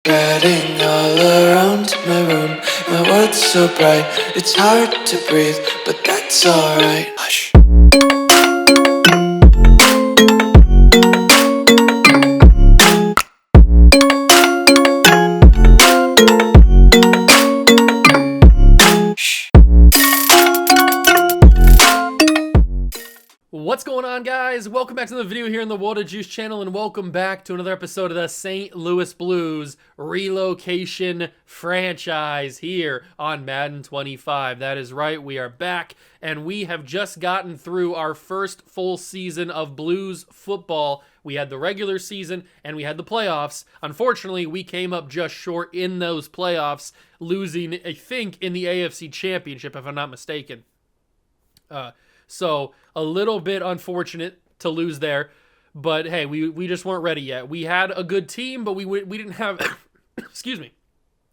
Getting all around my room, my world's so bright, it's hard to breathe, but that's alright. Hush. What's going on, guys? Welcome back to the video here in the Water Juice channel, and welcome back to another episode of the St. Louis Blues Relocation franchise here on Madden 25. That is right, we are back, and we have just gotten through our first full season of Blues football. We had the regular season, and we had the playoffs. Unfortunately, we came up just short in those playoffs, losing, I think, in the AFC Championship, if I'm not mistaken. So a little bit unfortunate to lose there, but hey, we just weren't ready yet. We had a good team, but we didn't have, excuse me,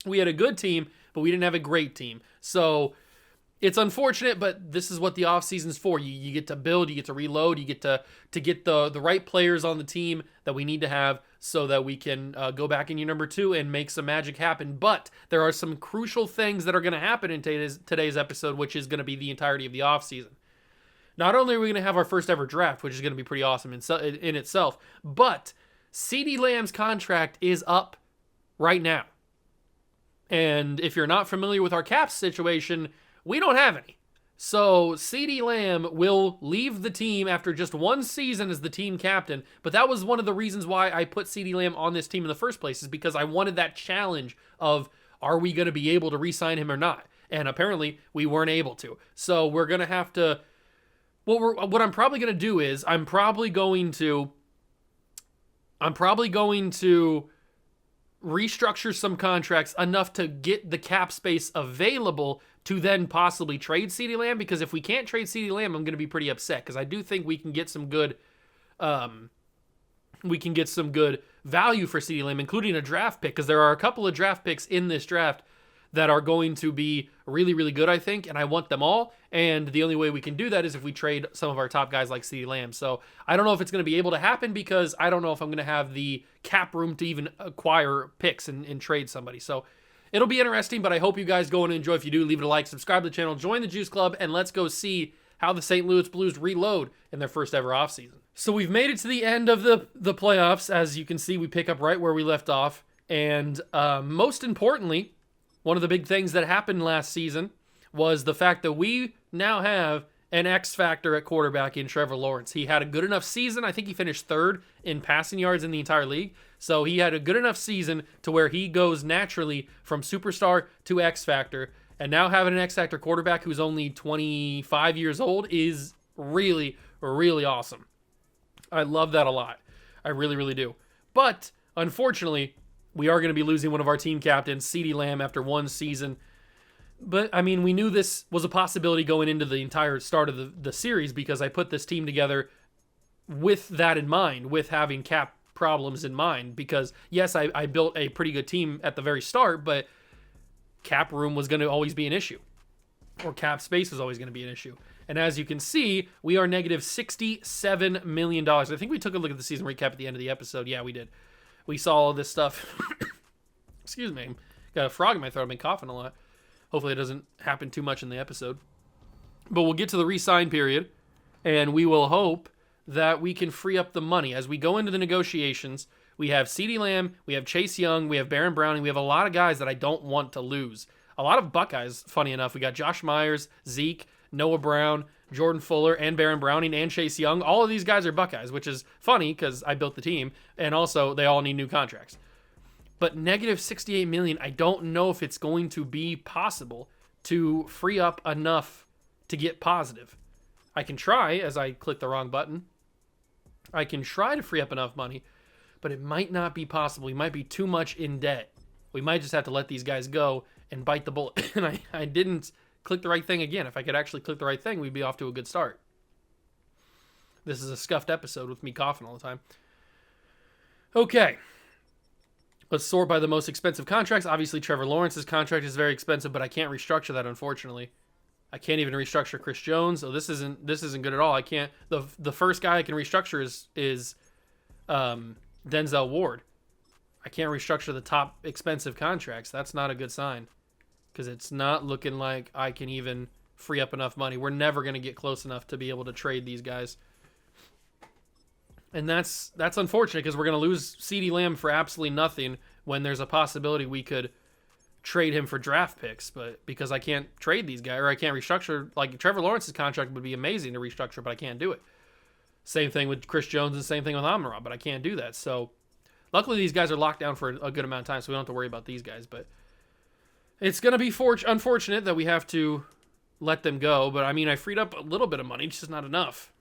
we had a good team, but we didn't have a great team. So it's unfortunate, but this is what the offseason's for. You get to build, you get to reload, you get to get the right players on the team that we need to have so that we can go back in year number 2 and make some magic happen. But there are some crucial things that are going to happen in today's episode, which is going to be the entirety of the offseason. Not only are we going to have our first ever draft, which is going to be pretty awesome in itself, but CeeDee Lamb's contract is up right now. And if you're not familiar with our cap situation, we don't have any. So CeeDee Lamb will leave the team after just one season as the team captain, but that was one of the reasons why I put CeeDee Lamb on this team in the first place, is because I wanted that challenge of, are we going to be able to re-sign him or not? And apparently we weren't able to. So we're going to have to... What I'm probably going to do is I'm probably going to restructure some contracts enough to get the cap space available to then possibly trade CeeDee Lamb, because if we can't trade CeeDee Lamb, I'm going to be pretty upset, because I do think we can get some good value for CeeDee Lamb, including a draft pick, because there are a couple of draft picks in this draft that are going to be really, really good, I think, and I want them all, and the only way we can do that is if we trade some of our top guys like CeeDee Lamb. So I don't know if it's going to be able to happen, because I don't know if I'm going to have the cap room to even acquire picks and trade somebody. So it'll be interesting, but I hope you guys go and enjoy. If you do, leave it a like, subscribe to the channel, join the Juice Club, and let's go see how the St. Louis Blues reload in their first ever offseason. So we've made it to the end of the playoffs. As you can see, we pick up right where we left off, and most importantly, one of the big things that happened last season was the fact that we now have an X factor at quarterback in Trevor Lawrence. He had a good enough season. I think he finished 3rd in passing yards in the entire league. So he had a good enough season to where he goes naturally from superstar to X factor. And now having an X factor quarterback who's only 25 years old is really, really awesome. I love that a lot. I really, really do. But unfortunately, we are going to be losing one of our team captains, CeeDee Lamb, after one season. But, I mean, we knew this was a possibility going into the entire start of the series, because I put this team together with that in mind, with having cap problems in mind. Because, yes, I built a pretty good team at the very start, but cap room was going to always be an issue. Or cap space was always going to be an issue. And as you can see, we are negative $67 million. I think we took a look at the season recap at the end of the episode. Yeah, we did. We saw all this stuff. Excuse me. Got a frog in my throat. I've been coughing a lot. Hopefully it doesn't happen too much in the episode. But we'll get to the re-sign period, and we will hope that we can free up the money. As we go into the negotiations, we have CeeDee Lamb, we have Chase Young, we have Baron Browning. We have a lot of guys that I don't want to lose. A lot of Buckeyes, funny enough. We got Josh Myers, Zeke, Noah Brown, Jordan Fuller, and Baron Browning, and Chase Young. All of these guys are Buckeyes, which is funny because I built the team, and also they all need new contracts. But negative $68 million, I don't know if it's going to be possible to free up enough to get positive. I can try, as I click the wrong button. I can try to free up enough money, but it might not be possible. We might be too much in debt. We might just have to let these guys go and bite the bullet. And I didn't click the right thing again. If I could actually click the right thing, we'd be off to a good start. This is a scuffed episode with me coughing all the time. Okay. Let's sort by the most expensive contracts. Obviously, Trevor Lawrence's contract is very expensive, but I can't restructure that, unfortunately. I can't even restructure Chris Jones, so this isn't good at all. I can't. The first guy I can restructure is Denzel Ward. I can't restructure the top expensive contracts. That's not a good sign because it's not looking like I can even free up enough money. We're never going to get close enough to be able to trade these guys. And that's unfortunate because we're going to lose CeeDee Lamb for absolutely nothing when there's a possibility we could trade him for draft picks. But because I can't trade these guys, or I can't restructure, like Trevor Lawrence's contract would be amazing to restructure, but I can't do it. Same thing with Chris Jones and same thing with Amon-Ra, but I can't do that. So luckily these guys are locked down for a good amount of time, so we don't have to worry about these guys. But it's going to be unfortunate that we have to let them go. But I mean, I freed up a little bit of money, it's just not enough.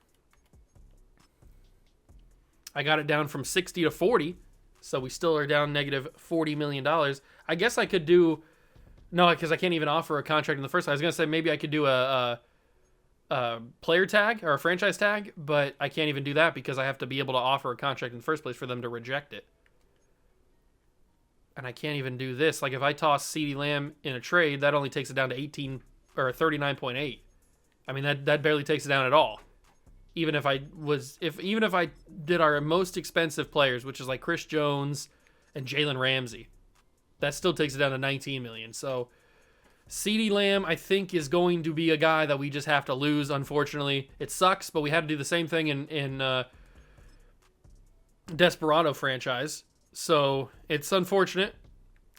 I got it down from 60 to 40, so we still are down negative $40 million. I guess I could do... No, because I can't even offer a contract in the first place. I was going to say maybe I could do a player tag or a franchise tag, but I can't even do that because I have to be able to offer a contract in the first place for them to reject it. And I can't even do this. Like if I toss CeeDee Lamb in a trade, that only takes it down to 18 or 39.8. I mean, that barely takes it down at all. Even if I did our most expensive players, which is like Chris Jones and Jalen Ramsey, that still takes it down to 19 million. So CeeDee Lamb, I think, is going to be a guy that we just have to lose. Unfortunately, it sucks, but we had to do the same thing in Desperado franchise. So it's unfortunate.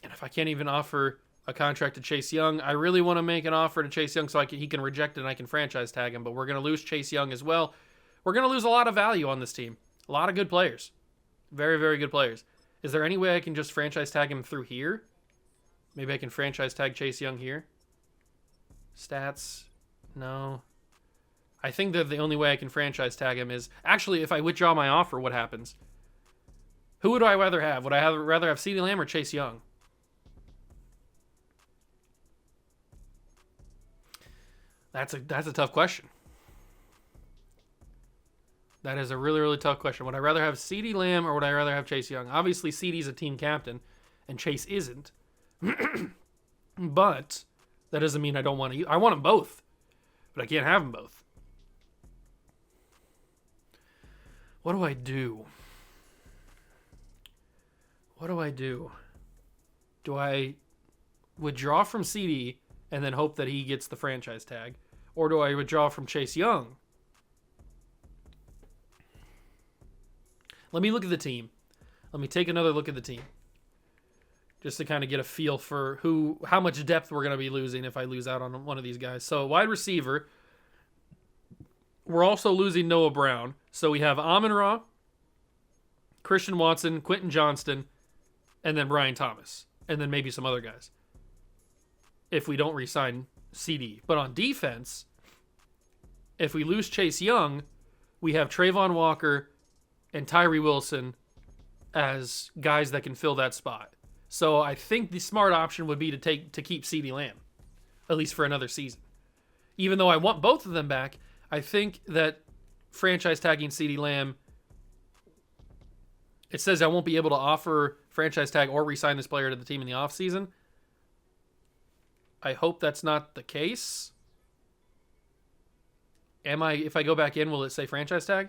And if I can't even offer a contract to Chase Young, I really want to make an offer to Chase Young so he can reject it and I can franchise tag him. But we're going to lose Chase Young as well. We're going to lose a lot of value on this team. A lot of good players. Very, very good players. Is there any way I can just franchise tag him through here? Maybe I can franchise tag Chase Young here. Stats. No. I think that the only way I can franchise tag him is... Actually, if I withdraw my offer, what happens? Who would I rather have? Would I rather have CeeDee Lamb or Chase Young? That's a tough question. That is a really, really tough question. Would I rather have CeeDee Lamb or would I rather have Chase Young? Obviously, CeeDee's a team captain, and Chase isn't. But that doesn't mean I don't want to. I want them both, but I can't have them both. What do I do? What do I do? Do I withdraw from CeeDee and then hope that he gets the franchise tag? Or do I withdraw from Chase Young? Let me look at the team. Let me take another look at the team. Just to kind of get a feel for how much depth we're going to be losing if I lose out on one of these guys. So wide receiver, we're also losing Noah Brown. So we have Amon-Ra, Christian Watson, Quentin Johnston, and then Brian Thomas. And then maybe some other guys. If we don't re-sign CeeDee. But on defense, if we lose Chase Young, we have Trayvon Walker and Tyree Wilson as guys that can fill that spot. So I think the smart option would be to keep CeeDee Lamb, at least for another season. Even though I want both of them back, I think that franchise tagging CeeDee Lamb, it says I won't be able to offer franchise tag or re-sign this player to the team in the offseason. I hope that's not the case. If I go back in, will it say franchise tag?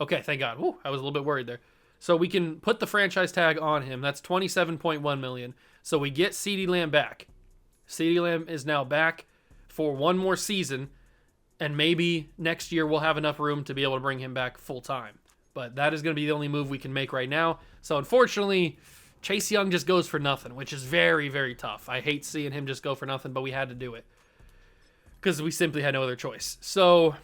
Okay, thank God. Woo, I was a little bit worried there. So we can put the franchise tag on him. That's $27.1 million. So we get CeeDee Lamb back. CeeDee Lamb is now back for one more season, and maybe next year we'll have enough room to be able to bring him back full time. But that is going to be the only move we can make right now. So unfortunately, Chase Young just goes for nothing, which is very, very tough. I hate seeing him just go for nothing, but we had to do it because we simply had no other choice. So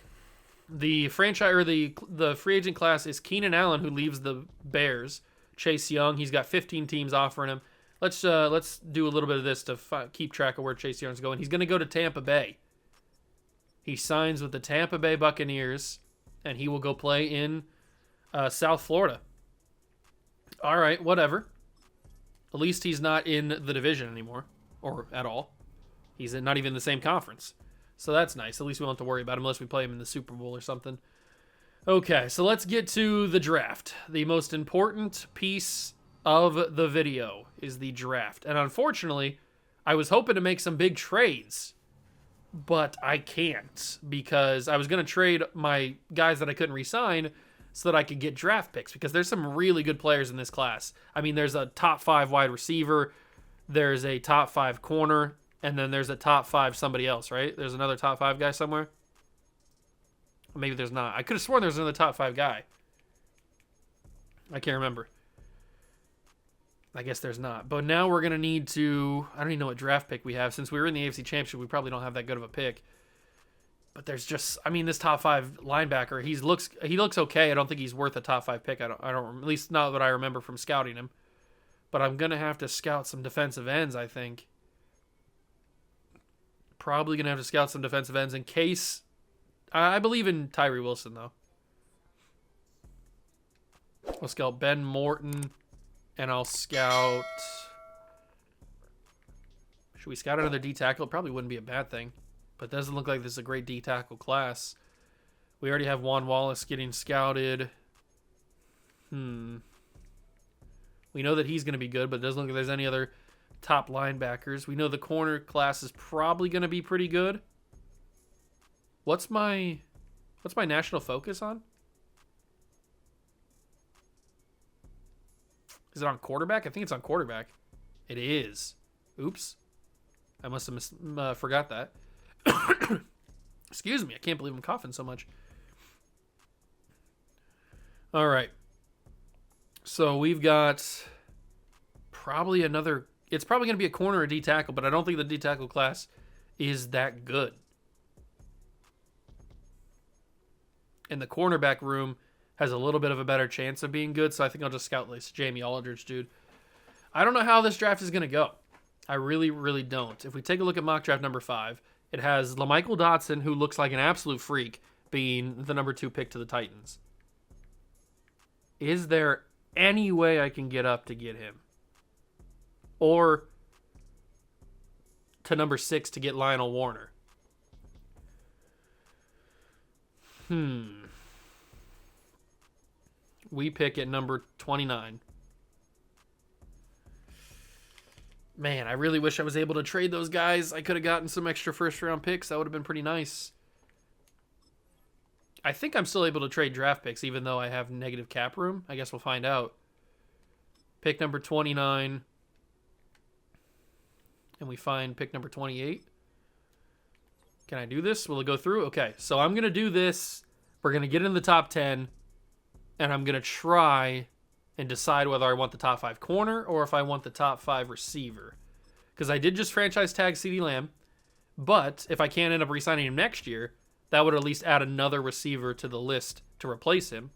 the franchise or the free agent class is Keenan Allen, who leaves the Bears. Chase Young, he's got 15 teams offering him. Let's do a little bit of this to keep track of where Chase Young's going. He's going to go to Tampa Bay. He signs with the Tampa Bay Buccaneers, and he will go play in South Florida. All right, whatever. At least he's not in the division anymore, or at all. He's not even in the same conference. So that's nice. At least we don't have to worry about him unless we play him in the Super Bowl or something. Okay, so let's get to the draft. The most important piece of the video is the draft. And unfortunately, I was hoping to make some big trades, but I can't because I was going to trade my guys that I couldn't re-sign so that I could get draft picks, because there's some really good players in this class. I mean, there's a top 5 wide receiver, there's a top 5 corner, and then there's a top 5 somebody else, right? There's another top 5 guy somewhere. Maybe there's not. I could have sworn there was another top 5 guy. I can't remember. I guess there's not. But now we're going to need to... I don't even know what draft pick we have. Since we were in the AFC Championship, we probably don't have that good of a pick. But there's just... I mean, this top 5 linebacker, he looks okay. I don't think he's worth a top 5 pick. I don't at least not that I remember from scouting him. But I'm going to have to scout some defensive ends, I think. Probably going to have to scout some defensive ends in case... I believe in Tyree Wilson, though. I'll scout Ben Morton, and I'll scout... Should we scout another D-tackle? It probably wouldn't be a bad thing, but it doesn't look like this is a great D-tackle class. We already have Juan Wallace getting scouted. We know that he's going to be good, but it doesn't look like there's any other top linebackers. We know the corner class is probably going to be pretty good. What's my national focus on? Is it on quarterback? I think it's on quarterback. It is. Oops. I must have forgot that. Excuse me. I can't believe I'm coughing so much. All right. So we've got probably another... It's probably going to be a corner or D tackle, but I don't think the D tackle class is that good. And the cornerback room has a little bit of a better chance of being good, so I think I'll just scout this Jamie Aldridge dude. I don't know how this draft is going to go. I really, really don't. If we take a look at mock draft number 5, it has LaMichael Dotson, who looks like an absolute freak, being the number 2 pick to the Titans. Is there any way I can get up to get him? Or to number 6 to get Lionel Warner? We pick at number 29. Man, I really wish I was able to trade those guys. I could have gotten some extra first-round picks. That would have been pretty nice. I think I'm still able to trade draft picks, even though I have negative cap room. I guess we'll find out. Pick number 29. And we find pick number 28. Can I do this? Will it go through? Okay, so I'm going to do this. We're going to get in the top 10. And I'm going to try and decide whether I want the top 5 corner or if I want the top 5 receiver. Because I did just franchise tag CeeDee Lamb. But if I can't end up re-signing him next year, that would at least add another receiver to the list to replace him.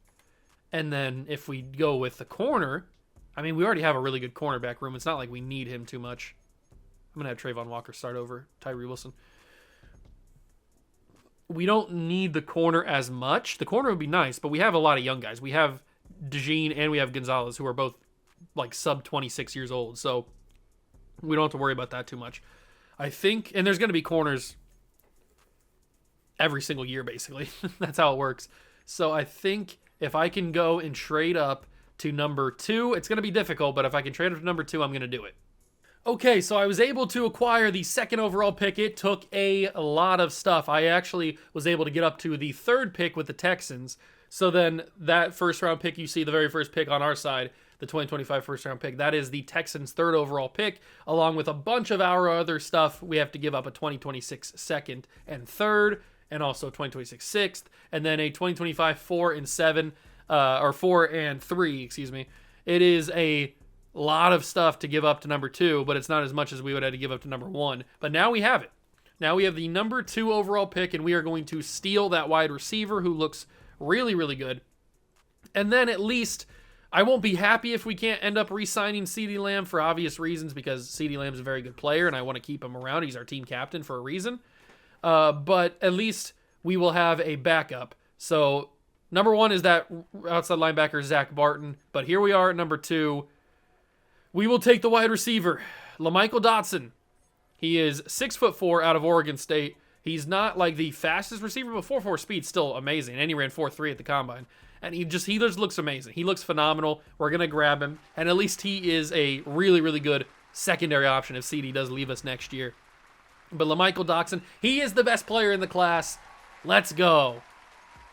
And then if we go with the corner, I mean, we already have a really good cornerback room. It's not like we need him too much. I'm going to have Trayvon Walker start over Tyree Wilson. We don't need the corner as much. The corner would be nice, but we have a lot of young guys. We have DeJean and we have Gonzalez, who are both like sub 26 years old. So we don't have to worry about that too much. I think, and there's going to be corners every single year, basically. That's how it works. So I think if I can go and trade up to number 2, it's going to be difficult, but if I can trade up to number 2, I'm going to do it. Okay, so I was able to acquire the 2nd overall pick. It took a lot of stuff. I actually was able to get up to the 3rd pick with the Texans. So then that first-round pick, you see the very first pick on our side, the 2025 first-round pick, that is the Texans' 3rd overall pick, along with a bunch of our other stuff. We have to give up a 2026 2nd and 3rd, and also 2026 6th, and then a 2025 4 and 7, or 4 and 3, excuse me. It is a lot of stuff to give up to number 2, but it's not as much as we would have to give up to number 1. But now we have it. Now we have the number 2 overall pick, and we are going to steal that wide receiver who looks really, really good. And then at least I won't be happy if we can't end up re-signing CeeDee Lamb for obvious reasons, because CeeDee Lamb is a very good player, and I want to keep him around. He's our team captain for a reason. But at least we will have a backup. So number 1 is that outside linebacker, Zach Barton. But here we are at number 2. We will take the wide receiver, LaMichael Dotson. He is 6'4" out of Oregon State. He's not like the fastest receiver, but 4.4 speed's still amazing. And he ran 4.3 at the combine. And he just looks amazing. He looks phenomenal. We're going to grab him. And at least he is a really, really good secondary option if CD does leave us next year. But LaMichael Dotson, he is the best player in the class. Let's go.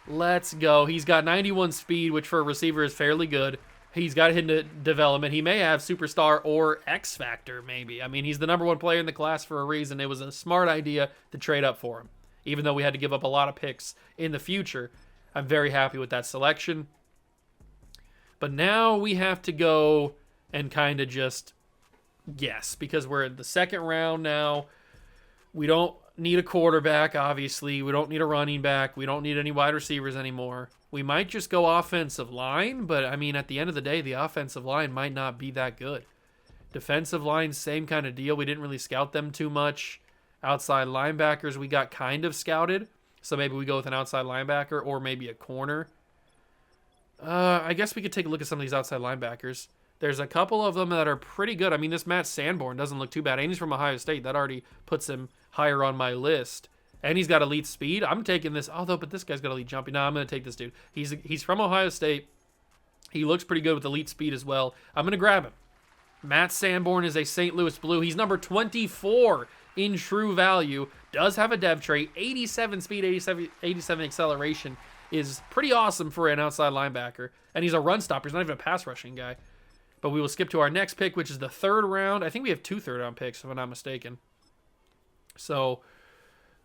Let's go. He's got 91 speed, which for a receiver is fairly good. He's got hidden development. He may have superstar or X Factor, maybe. I mean, he's the #1 player in the class for a reason. It was a smart idea to trade up for him. Even though we had to give up a lot of picks in the future, I'm very happy with that selection. But now we have to go and kind of just guess, because we're in the second round now. We don't need a quarterback, obviously. We don't need a running back. We don't need any wide receivers anymore. We might just go offensive line, but I mean, at the end of the day, the offensive line might not be that good. Defensive line, same kind of deal. We didn't really scout them too much. Outside linebackers, we got kind of scouted. So maybe we go with an outside linebacker or maybe a corner. I guess we could take a look at some of these outside linebackers. There's a couple of them that are pretty good. I mean, this Matt Sanborn doesn't look too bad. And he's from Ohio State. That already puts him higher on my list. And he's got elite speed. I'm taking this. Although, but this guy's got elite jumping. No, I'm going to take this dude. He's from Ohio State. He looks pretty good with elite speed as well. I'm going to grab him. Matt Sanborn is a St. Louis Blue. He's number 24 in true value. Does have a dev trait. 87 speed, 87 acceleration is pretty awesome for an outside linebacker. And he's a run stopper. He's not even a pass rushing guy. But we will skip to our next pick, which is the 3rd round. I think we have 2 third-round picks, if I'm not mistaken. So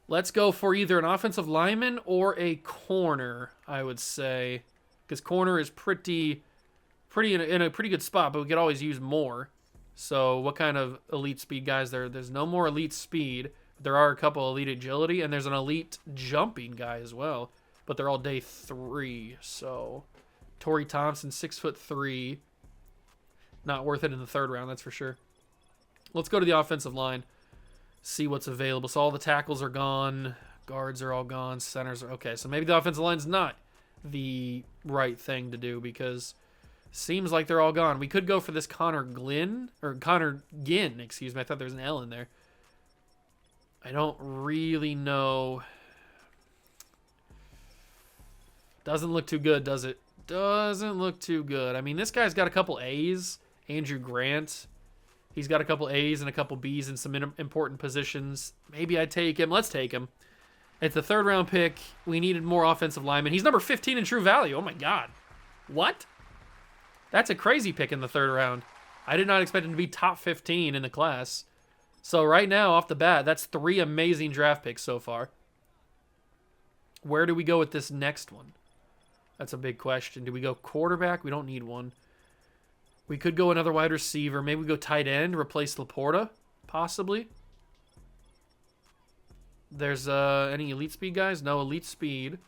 let's go for either an offensive lineman or a corner, I would say. Because corner is pretty in a pretty good spot, but we could always use more. So what kind of elite speed guys there? There's no more elite speed. But there are a couple elite agility, and there's an elite jumping guy as well. But they're all day 3. So Torrey Thompson, 6'3". Not worth it in the 3rd round, that's for sure. Let's go to the offensive line. See what's available. So all the tackles are gone. Guards are all gone. Centers are... Okay, so maybe the offensive line's not the right thing to do because it seems like they're all gone. We could go for this Connor Ginn, excuse me. I thought there was an L in there. I don't really know. Doesn't look too good, does it? Doesn't look too good. I mean, this guy's got a couple A's. Andrew Grant. He's got a couple A's and a couple B's in some important positions. Maybe I'd take him. Let's take him. It's the 3rd round pick. We needed more offensive linemen. He's number 15 in true value. Oh my God. What? That's a crazy pick in the 3rd round. I did not expect him to be top 15 in the class. So right now, off the bat, that's 3 amazing draft picks so far. Where do we go with this next one? That's a big question. Do we go quarterback? We don't need one. We could go another wide receiver. Maybe we go tight end, replace Laporta, possibly. There's any elite speed guys? No elite speed.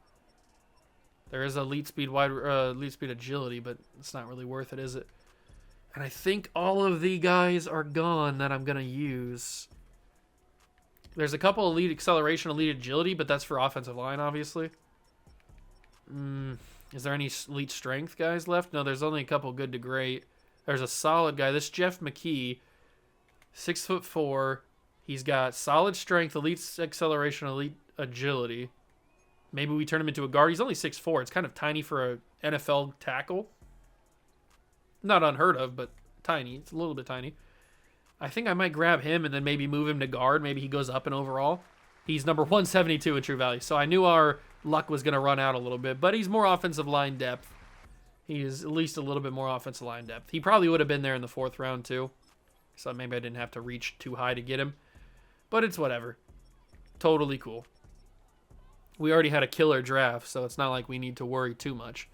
There is elite speed elite speed agility, but it's not really worth it, is it? And I think all of the guys are gone that I'm gonna use. There's a couple elite acceleration, elite agility, but that's for offensive line, obviously. Is there any elite strength guys left? No, there's only a couple good to great. There's a solid guy. This Jeff McKee, 6'4". He's got solid strength, elite acceleration, elite agility. Maybe we turn him into a guard. He's only 6'4". It's kind of tiny for a NFL tackle. Not unheard of, but tiny. It's a little bit tiny. I think I might grab him and then maybe move him to guard. Maybe he goes up in overall. He's number 172 in true value. So I knew our luck was going to run out a little bit, but he's more offensive line depth. He is at least a little bit more offensive line depth. He probably would have been there in the 4th round too. So maybe I didn't have to reach too high to get him. But it's whatever. Totally cool. We already had a killer draft, so it's not like we need to worry too much.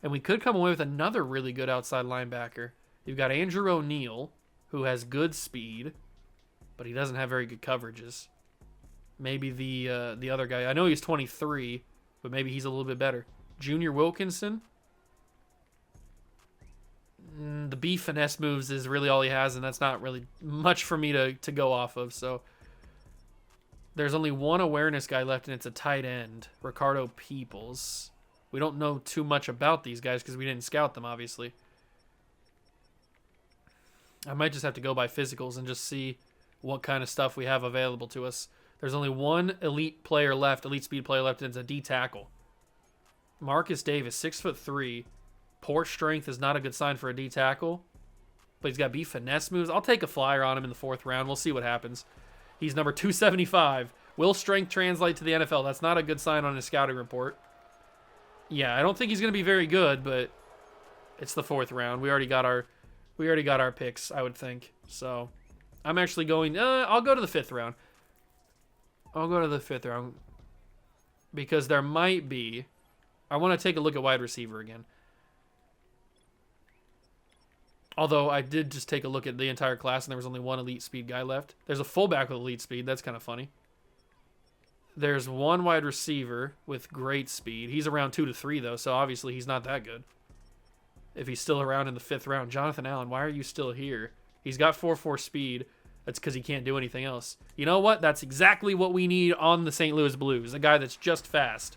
And we could come away with another really good outside linebacker. You've got Andrew O'Neal, who has good speed, but he doesn't have very good coverages. Maybe the other guy. I know he's 23, but maybe he's a little bit better. Junior Wilkinson. The B finesse moves is really all he has, and that's not really much for me to go off of. So there's only one awareness guy left, and it's a tight end, Ricardo Peoples. We don't know too much about these guys because we didn't scout them, obviously. I might just have to go by physicals and just see what kind of stuff we have available to us. There's only one elite player left, elite speed player left, and it's a D tackle. Marcus Davis, 6'3". Poor strength is not a good sign for a D tackle, but he's got B finesse moves. I'll take a flyer on him in the 4th round. We'll see what happens. He's number 275. Will strength translate to the NFL? That's not a good sign on his scouting report. Yeah, I don't think he's going to be very good, but it's the 4th round. We already got our picks, I would think. So I'm actually going. I'll go to the 5th round. I'll go to the 5th round because there might be. I want to take a look at wide receiver again. Although I did just take a look at the entire class and there was only one elite speed guy left. There's a fullback with elite speed. That's kind of funny. There's one wide receiver with great speed. He's around 2 to 3 though, so obviously he's not that good. If he's still around in the 5th round. Jonathan Allen, why are you still here? He's got 4.4 speed. That's because he can't do anything else. You know what? That's exactly what we need on the St. Louis Blues. A guy that's just fast.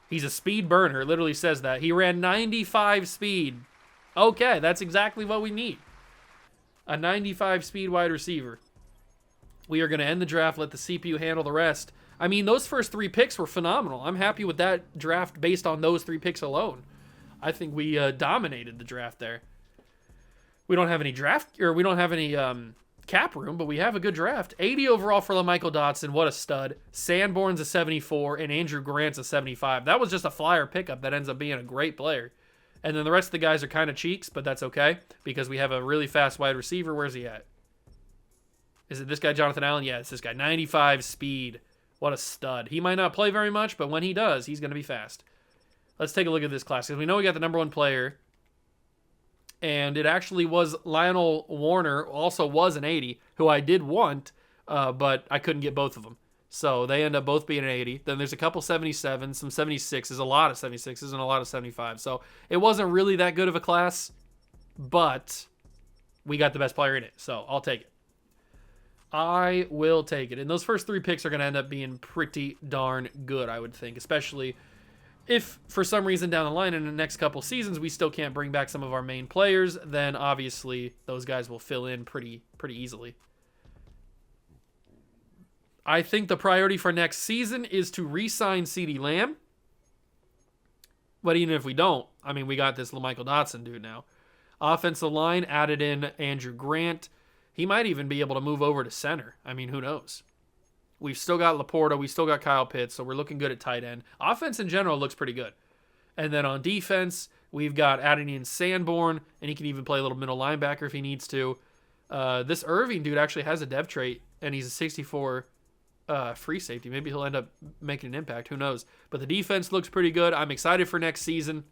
He's a speed burner. It literally says that. He ran 95 speed. Okay, that's exactly what we need. A 95 speed wide receiver. We are going to end the draft, let the CPU handle the rest. I mean, those first 3 picks were phenomenal. I'm happy with that draft based on those 3 picks alone. I think we dominated the draft there. We don't have any cap room, but we have a good draft. 80 overall for LaMichael Dotson. What a stud. Sanborn's a 74, and Andrew Grant's a 75. That was just a flyer pickup that ends up being a great player. And then the rest of the guys are kind of cheeks, but that's okay because we have a really fast wide receiver. Where's he at? Is it this guy, Jonathan Allen? Yeah, it's this guy. 95 speed. What a stud. He might not play very much, but when he does, he's going to be fast. Let's take a look at this class because we know we got the number 1 player. And it actually was Lionel Warner, also was an 80, who I did want, but I couldn't get both of them. So they end up both being an 80. Then there's a couple 77s, some 76s, a lot of 76s, and a lot of 75s. So it wasn't really that good of a class, but we got the best player in it. So I'll take it. I will take it. And those first 3 picks are going to end up being pretty darn good, I would think, especially if for some reason down the line in the next couple seasons we still can't bring back some of our main players, then obviously those guys will fill in pretty easily. I think the priority for next season is to re-sign CeeDee Lamb. But even if we don't, I mean, we got this LaMichael Dotson dude now. Offensive line, added in Andrew Grant. He might even be able to move over to center. I mean, who knows? We've still got Laporta. We still got Kyle Pitts, so we're looking good at tight end. Offense in general looks pretty good. And then on defense, we've got adding in Sanborn, and he can even play a little middle linebacker if he needs to. This Irving dude actually has a dev trait, and he's a 64 free safety. Maybe he'll end up making an impact. Who knows? But the defense looks pretty good. I'm excited for next season.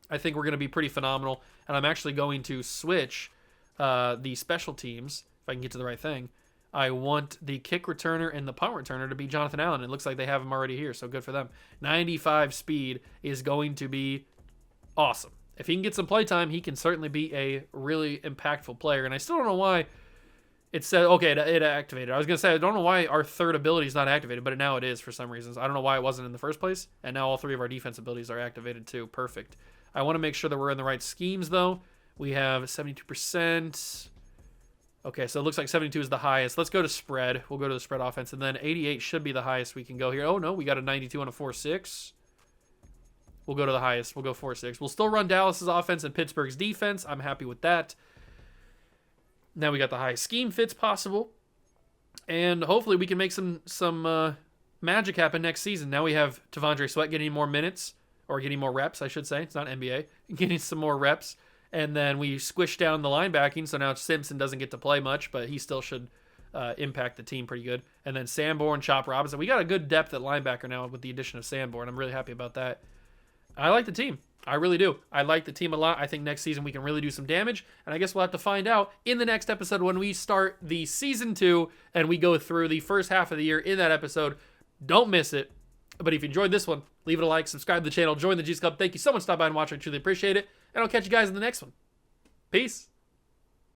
I think we're going to be pretty phenomenal. And I'm actually going to switch the special teams, if I can get to the right thing. I want the kick returner and the punt returner to be Jonathan Allen. It looks like they have him already here, so good for them. 95 speed is going to be awesome. If he can get some playtime, he can certainly be a really impactful player. And I still don't know why it said, okay, it activated. I was going to say, I don't know why our third ability is not activated, but now it is for some reasons. I don't know why it wasn't in the first place. And now all 3 of our defense abilities are activated too. Perfect. I want to make sure that we're in the right schemes, though. We have 72%. Okay, so it looks like 72 is the highest. Let's go to spread. We'll go to the spread offense. And then 88 should be the highest we can go here. Oh, no, we got a 92 and a 4.6. We'll go to the highest. We'll go 4.6. We'll still run Dallas's offense and Pittsburgh's defense. I'm happy with that. Now we got the highest scheme fits possible. And hopefully we can make some magic happen next season. Now we have T'Vondre Sweat getting more minutes, or getting more reps, I should say. It's not NBA. Getting some more reps. And then we squish down the linebacking, so now Simpson doesn't get to play much, but he still should impact the team pretty good. And then Sanborn, Chop Robinson. We got a good depth at linebacker now with the addition of Sanborn. I'm really happy about that. I like the team. I really do. I like the team a lot. I think next season we can really do some damage, and I guess we'll have to find out in the next episode when we start the Season 2 and we go through the first half of the year in that episode. Don't miss it. But if you enjoyed this one, leave it a like, subscribe to the channel, join the G's Club. Thank you so much for stopping by and watching. I truly appreciate it. And I'll catch you guys in the next one. Peace.